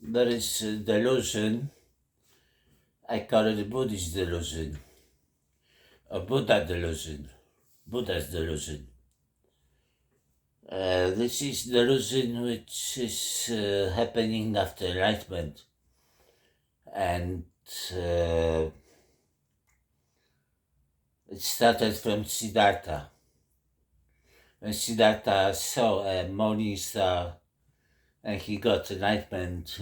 There is delusion. I call it Buddhist delusion, or Buddha delusion, Buddha's delusion. This is delusion which is happening after enlightenment, and it started from Siddhartha. When Siddhartha saw a morning star and he got enlightenment,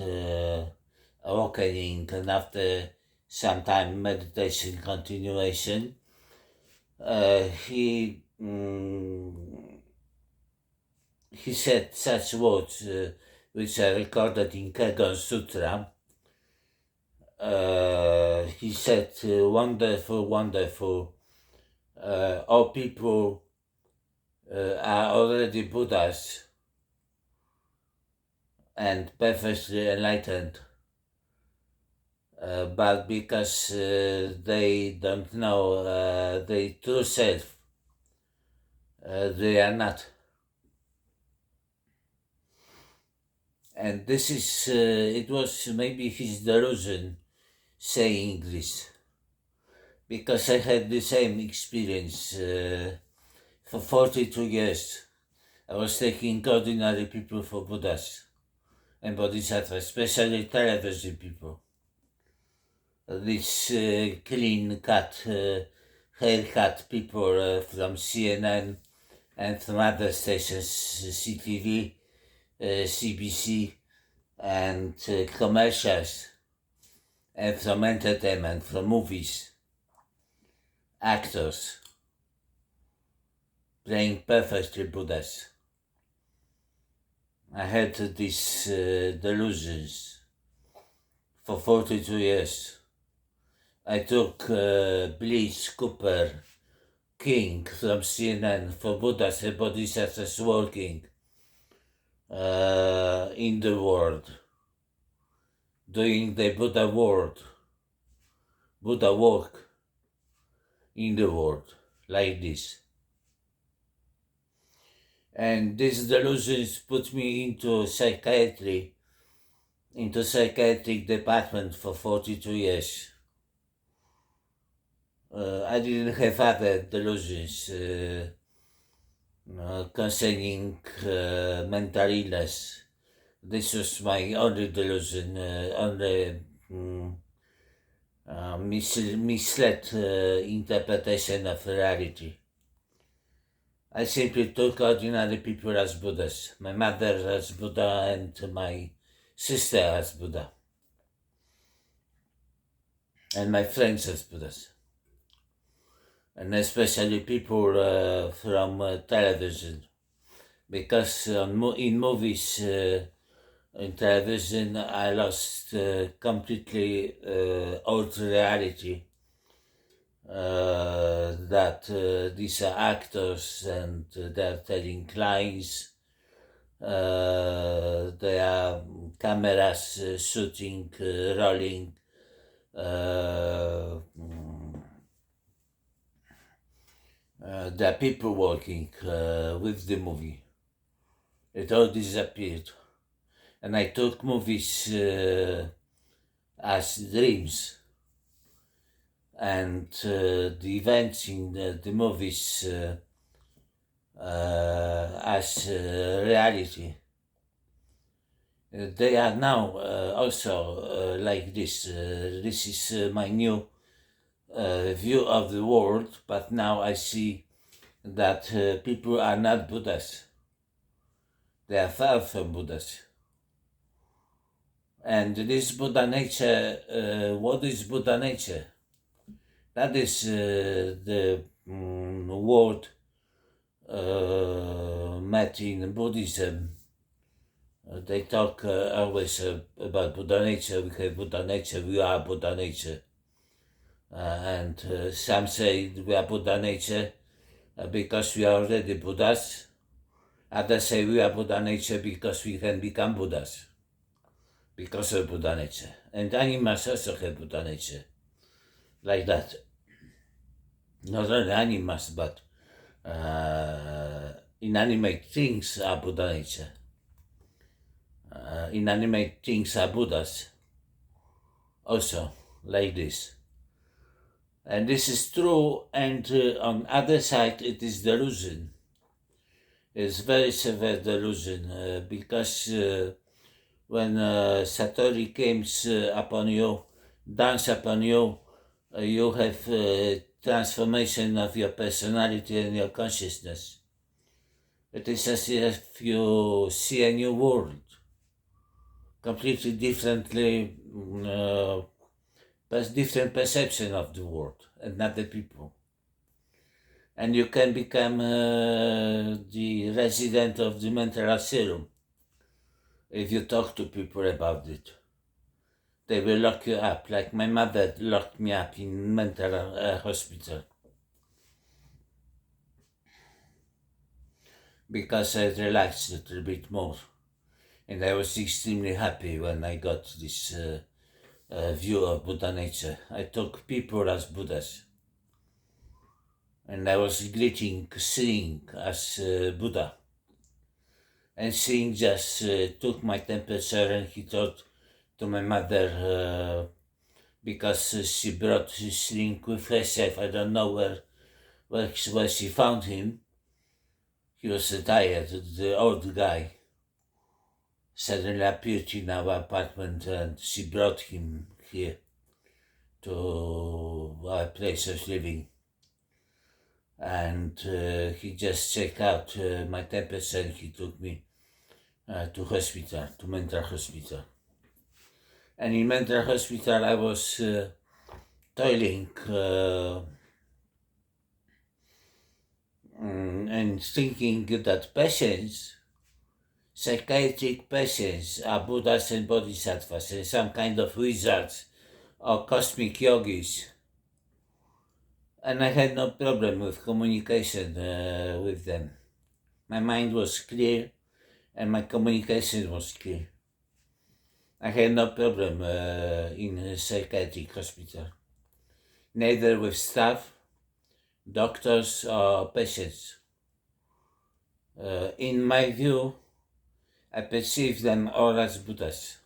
awakening, and after some time meditation continuation, he said such words which are recorded in Kegon Sutra. He said, wonderful, wonderful, all people are already Buddhas and perfectly enlightened, but because they don't know their true self, they are not. And this is, it was maybe his delusion saying this, because I had the same experience for 42 years. I was taking ordinary people for Buddhas and Bodhisattvas, especially television people. These clean-cut, haircut people from CNN and from other stations, CTV, CBC, and commercials, and from entertainment, from movies, actors, playing perfectly Buddhas. I had these delusions for 42 years. I took Bliss, Cooper, King from CNN for Buddhas and Bodhisattvas working in the world, doing the Buddha work in the world, like this. And these delusions put me into psychiatric department for 42 years. I didn't have other delusions concerning mental illness. This was my only delusion, only misled interpretation of reality. I simply took ordinary people as Buddhas. My mother as Buddha and my sister as Buddha. And my friends as Buddhas. And especially people from television. Because in movies, in television, I lost completely old reality. That these are actors and they're telling lines. There are cameras shooting, rolling. There are people working with the movie. It all disappeared. And I took movies as dreams. And the events in the movies as reality. They are now also like this. This is my new view of the world, but now I see that people are not Buddhas. They are far from Buddhas. And this Buddha nature, what is Buddha nature? That is the word met in Buddhism. They talk always about Buddha nature. We have Buddha nature, we are Buddha nature. And some say we are Buddha nature because we are already Buddhas. Others say we are Buddha nature because we can become Buddhas, because of Buddha nature. And animals also have Buddha nature, like that. Not only animals, but inanimate things are Buddha nature. inanimate things are Buddhas, also, like this. And this is true, and on other side it is delusion. It's very severe delusion, because when Satori comes upon you, dance upon you, you have transformation of your personality and your consciousness. It is as if you see a new world, completely differently, different perception of the world and not the people. And you can become the resident of the mental asylum if you talk to people about it. They will lock you up, like my mother locked me up in mental hospital because I relaxed a little bit more. And I was extremely happy when I got this view of Buddha nature. I took people as Buddhas. And I was greeting seeing as Buddha. And seeing just took my temperature, and he told to my mother, because she brought Sling with herself, I don't know where she found him. He was tired, the old guy suddenly appeared in our apartment, and she brought him here to our place of living. And he just checked out my temperature, and he took me to hospital, to mental hospital. And in mental hospital I was toiling and thinking that patients, psychiatric patients, are Buddhas and Bodhisattvas and some kind of wizards or cosmic yogis. And I had no problem with communication with them. My mind was clear and my communication was clear. I had no problem in a psychiatric hospital, neither with staff, doctors, or patients. In my view, I perceive them all as Buddhas.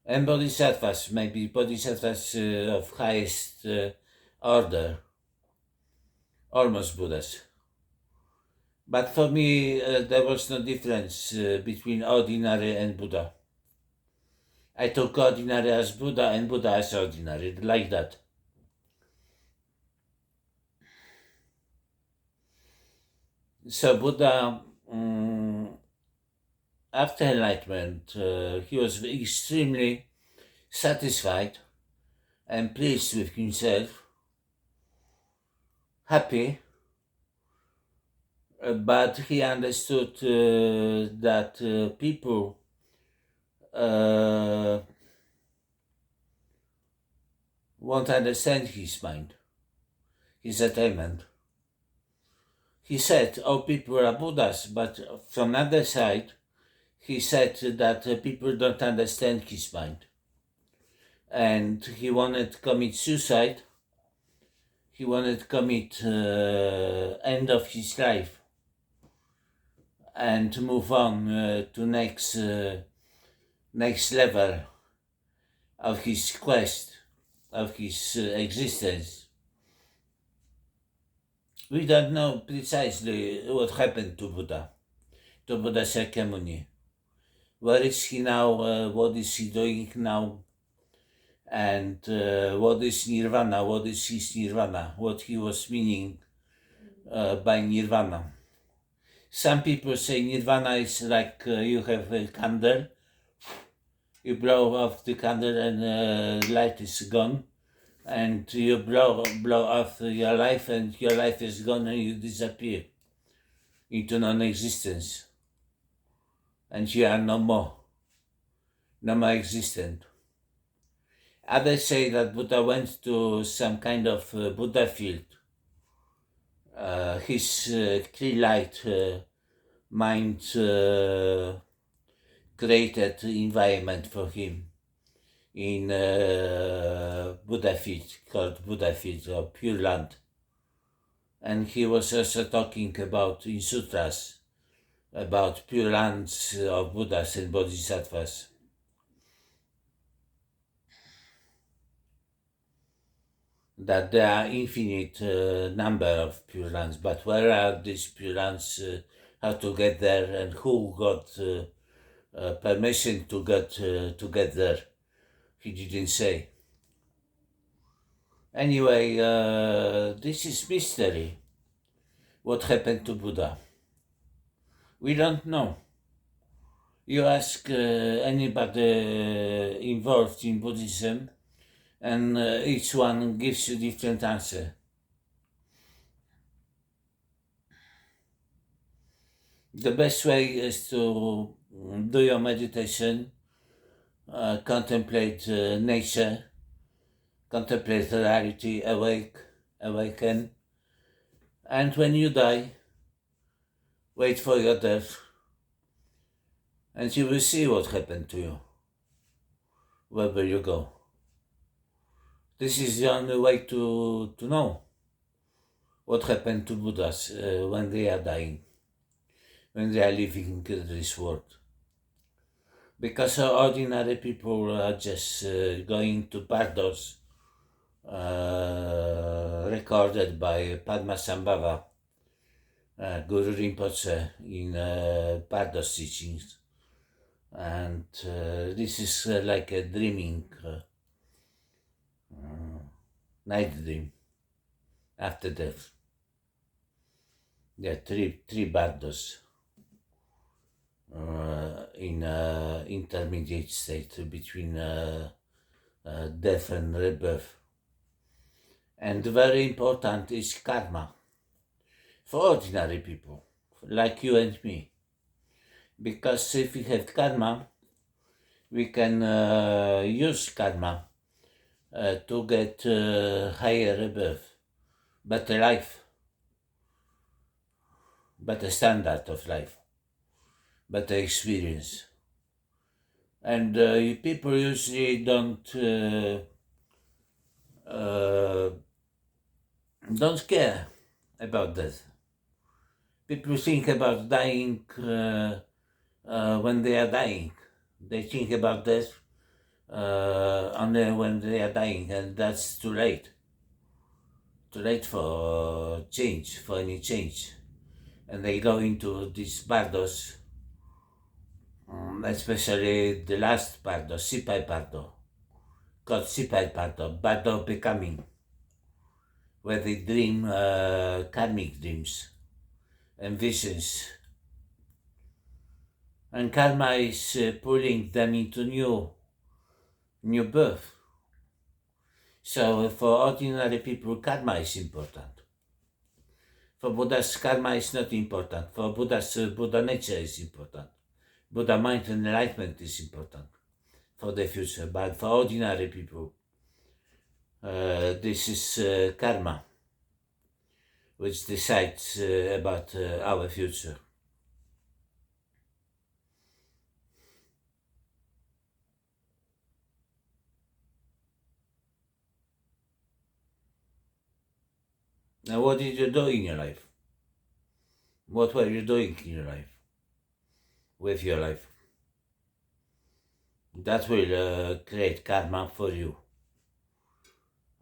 And Bodhisattvas, maybe Bodhisattvas of highest order, almost Buddhas. But for me, there was no difference between ordinary and Buddha. I took ordinary as Buddha and Buddha as ordinary, like that. So Buddha, after enlightenment, he was extremely satisfied and pleased with himself, happy, but he understood that people won't understand his mind, his attainment. He said, all people are Buddhas, but from the other side, he said that people don't understand his mind. And he wanted to commit suicide. He wanted to commit end of his life and to move on to next level of his quest, of his existence. We don't know precisely what happened to Buddha Shakyamuni. Where is he now? What is he doing now? And what is nirvana? What is his nirvana? What he was meaning by nirvana? Some people say nirvana is like you have a candle, you blow off the candle and light is gone, and you blow off your life and your life is gone and you disappear into non-existence, and you are no more existent. Others say that Buddha went to some kind of Buddha field. His clear light mind created environment for him in Buddha field, called Buddha field or Pure Land. And he was also talking about in sutras about Pure Lands of Buddhas and Bodhisattvas. That there are infinite number of Pure Lands, but where are these Pure Lands, how to get there, and who got permission to get there? He didn't say. Anyway, this is mystery. What happened to Buddha? We don't know. You ask anybody involved in Buddhism, and each one gives you different answer. The best way is to do your meditation, contemplate nature, contemplate reality, awaken, and when you die, wait for your death, and you will see what happened to you, wherever you go. This is the only way to know what happened to Buddhas when they are dying, when they are leaving this world. Because ordinary people are just going to bardos recorded by Padmasambhava, Guru Rinpoche in bardos teachings. And this is like a dreaming, night dream after death. There are three bardos in intermediate state between death and rebirth. And very important is karma for ordinary people like you and me. Because if we have karma, we can use karma to get higher rebirth, better life, better standard of life, better experience. And people usually don't care about death. People think about dying when they are dying. They think about death only when they are dying, and that's too late. Too late for change, for any change. And they go into these bardos, especially the last bardo, Sipai bardo, called Sipai bardo, bardo becoming, where they dream karmic dreams and visions. And karma is pulling them into new birth. So for ordinary people, karma is important. For Buddhas, karma is not important. For Buddhas, Buddha nature is important. Buddha mind and enlightenment is important for the future. But for ordinary people, this is karma, which decides about our future. Now, what did you do in your life? What were you doing in your life? With your life? That will create karma for you.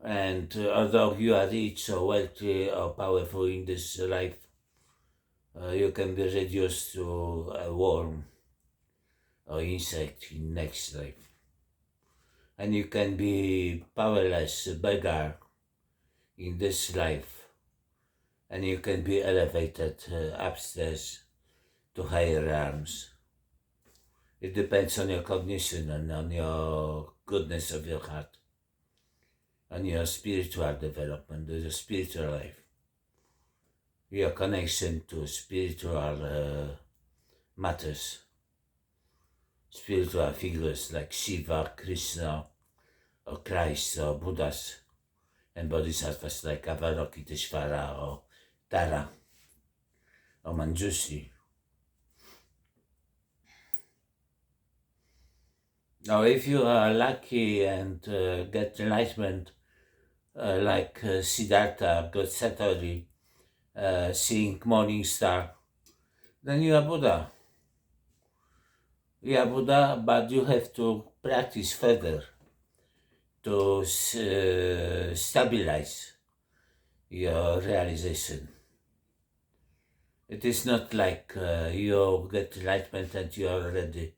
And although you are rich or wealthy or powerful in this life, you can be reduced to a worm or insect in next life. And you can be powerless, a beggar in this life. And you can be elevated upstairs to higher realms. It depends on your cognition and on your goodness of your heart, on your spiritual development, your spiritual life, your connection to spiritual matters, spiritual figures like Shiva, Krishna, or Christ, or Buddhas, and Bodhisattvas like Avalokiteshvara or Tara or Manjushri. Now, if you are lucky and get enlightenment like Siddhartha got Satori, seeing morning star, then you are Buddha. You are Buddha, but you have to practice further to stabilize your realization. It is not like you get enlightenment and you are already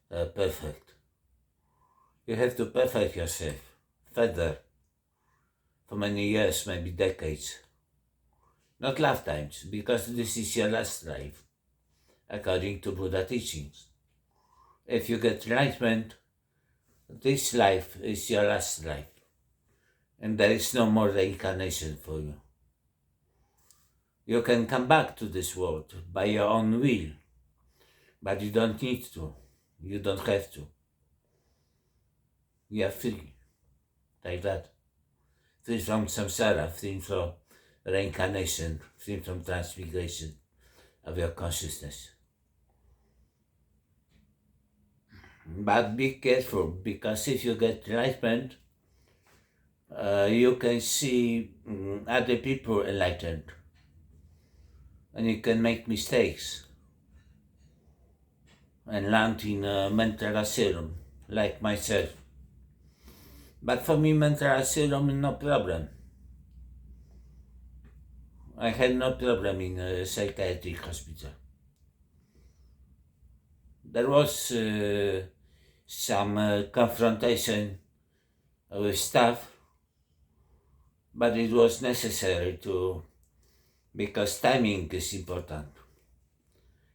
perfect. You have to perfect yourself further for many years, maybe decades, not lifetimes, because this is your last life, according to Buddha teachings. If you get enlightenment, this life is your last life, and there is no more reincarnation for you. You can come back to this world by your own will, but you don't need to. You don't have to. You are free, like that. Free from samsara, free from reincarnation, free from transmigration of your consciousness. But be careful, because if you get enlightenment, you can see other people enlightened, and you can make mistakes and land in a mental asylum, like myself. But for me, mental asylum is no problem. I had no problem in a psychiatric hospital. There was some confrontation with staff, but it was necessary to, because timing is important.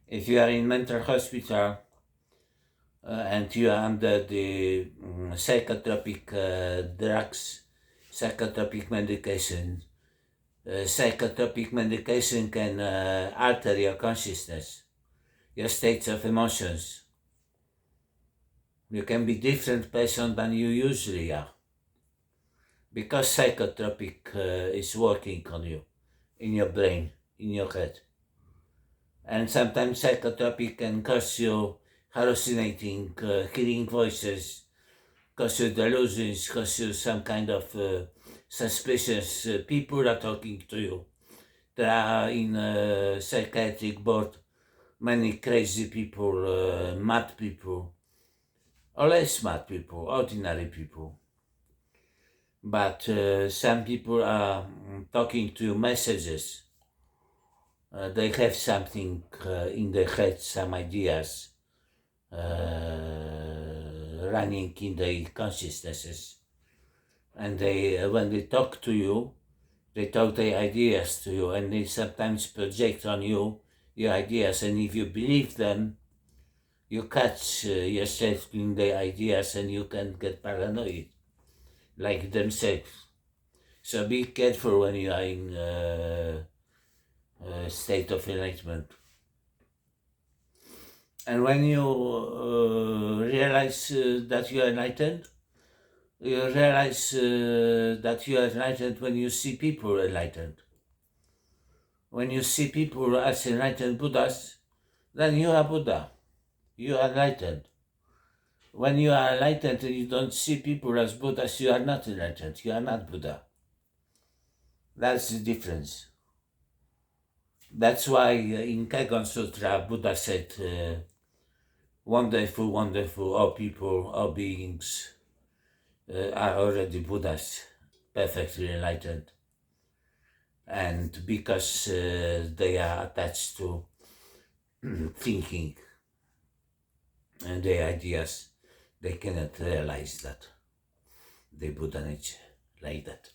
If you are in mental hospital and you are under the psychotropic drugs, psychotropic medication, psychotropic medication can alter your consciousness, your states of emotions. You can be different person than you usually are, because psychotropic is working on you, in your brain, in your head. And sometimes psychotropic can cause you hallucinating, hearing voices, cause you delusions, cause you some kind of suspicious people are talking to you. There are in psychiatric board many crazy people, mad people, or less mad people, ordinary people. But some people are talking to you messages. They have something in their head, some ideas running in their consciousnesses. And they, when they talk to you, they talk their ideas to you, and they sometimes project on you your ideas. And if you believe them, you catch yourself in their ideas, and you can get paranoid, like themselves. So be careful when you are in state of enlightenment. And when you realize that you are enlightened, you realize that you are enlightened when you see people enlightened. When you see people as enlightened Buddhas, then you are Buddha. You are enlightened. When you are enlightened and you don't see people as Buddhas, you are not enlightened. You are not Buddha. That's the difference. That's why in Kegon Sutra, Buddha said, wonderful, wonderful, all people, all beings are already Buddhas, perfectly enlightened. And because they are attached to thinking and their ideas, they cannot realize that the Buddha nature like that.